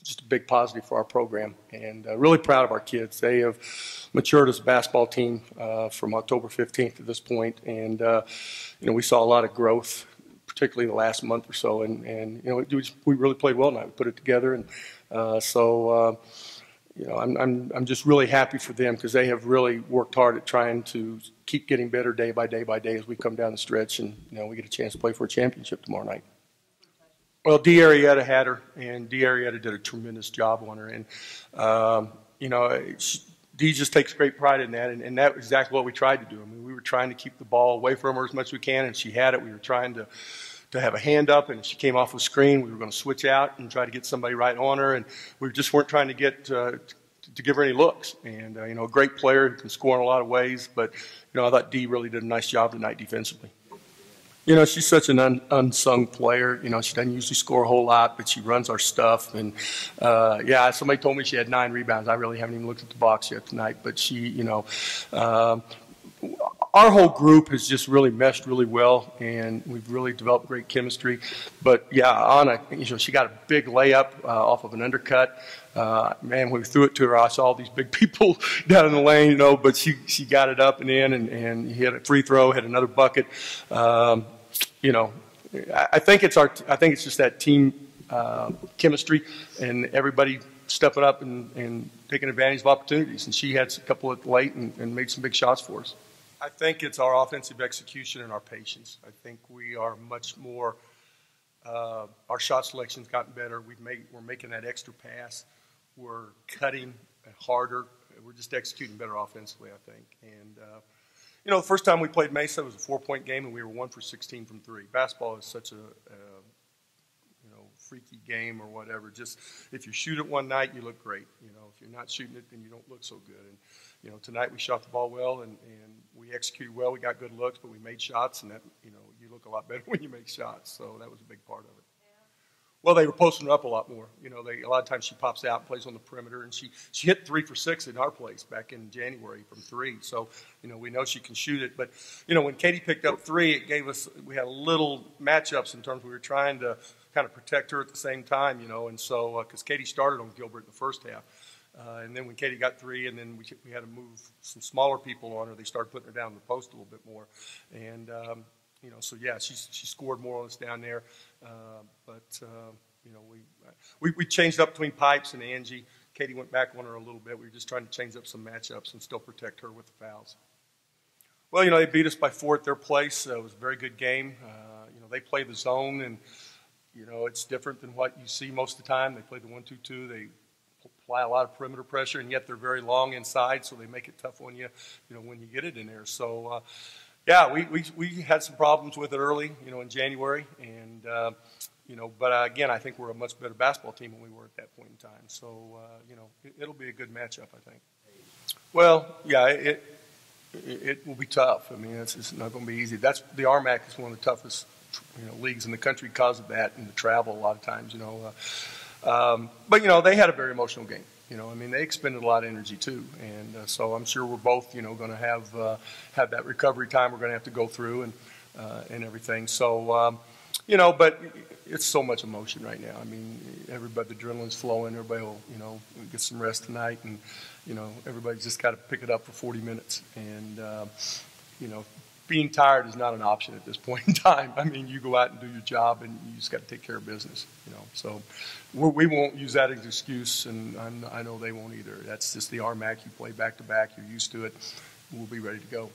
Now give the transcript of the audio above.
just a big positive for our program, and really proud of our kids. They have matured as a basketball team from October 15th to this point, and we saw a lot of growth, particularly the last month or so, and we really played well tonight. We put it together, and I'm just really happy for them because they have really worked hard at trying to keep getting better day by day by day as we come down the stretch, and we get a chance to play for a championship tomorrow night. Well, Dee Arrieta had her, and Dee Arrieta did a tremendous job on her, and Dee just takes great pride in that, and that was exactly what we tried to do. I mean, we were trying to keep the ball away from her as much as we can, and she had it. We were trying to have a hand up, and if she came off the screen, we were going to switch out and try to get somebody right on her, and we just weren't trying to get to give her any looks. And a great player who can score in a lot of ways, but I thought Dee really did a nice job tonight defensively. She's such an unsung player. She doesn't usually score a whole lot, but she runs our stuff. And, somebody told me she had 9 rebounds. I really haven't even looked at the box yet tonight. But she, our whole group has just really meshed really well, and we've really developed great chemistry. But, Anna, she got a big layup off of an undercut. Man, when we threw it to her, I saw all these big people down in the lane, but she got it up and in, and hit a free throw, had another bucket. I think it's just that team chemistry and everybody stepping up and taking advantage of opportunities. And she had a couple at late and made some big shots for us. I think it's our offensive execution and our patience. I think we are much more. Our shot selection's gotten better. We're making that extra pass. We're cutting harder. We're just executing better offensively, I think. And the first time we played Mesa, it was a 4-point game, and we were 1 for 16 from 3. Basketball is such a freaky game or whatever. Just if you shoot it one night, you look great. If you're not shooting it, then you don't look so good. And tonight we shot the ball well, and we executed well. We got good looks, but we made shots, and that you look a lot better when you make shots. So that was a big part of it. Well, they were posting her up a lot more. A lot of times she pops out and plays on the perimeter, and she hit 3 for 6 in our place back in January from 3. So, we know she can shoot it. But, when Katie picked up 3, we had a little matchups in terms we were trying to kind of protect her at the same time, and so, because Katie started on Gilbert in the first half. And then when Katie got 3, and then we had to move some smaller people on her, they started putting her down in the post a little bit more. And, she scored more on us down there. We changed up between Pipes and Angie. Katie went back on her a little bit. We were just trying to change up some matchups and still protect her with the fouls. Well, they beat us by 4 at their place. It was a very good game. They play the zone, and, it's different than what you see most of the time. They play the 1-2-2. They apply a lot of perimeter pressure, and yet they're very long inside, so they make it tough on you, when you get it in there. So, we had some problems with it early, in January, and but again, I think we're a much better basketball team than we were at that point in time. So, it'll be a good matchup, I think. Well, it will be tough. I mean, it's not going to be easy. The RMAC is one of the toughest, leagues in the country because of that and the travel a lot of times, But, they had a very emotional game. They expended a lot of energy too, and so I'm sure we're both, going to have that recovery time we're going to have to go through and everything. So, but it's so much emotion right now. Everybody, the adrenaline's flowing. Everybody will, get some rest tonight, and everybody's just got to pick it up for 40 minutes. And being tired is not an option at this point in time. You go out and do your job, and you just got to take care of business. So we won't use that as an excuse, and I know they won't either. That's just the RMAC. You play back to back. You're used to it. We'll be ready to go.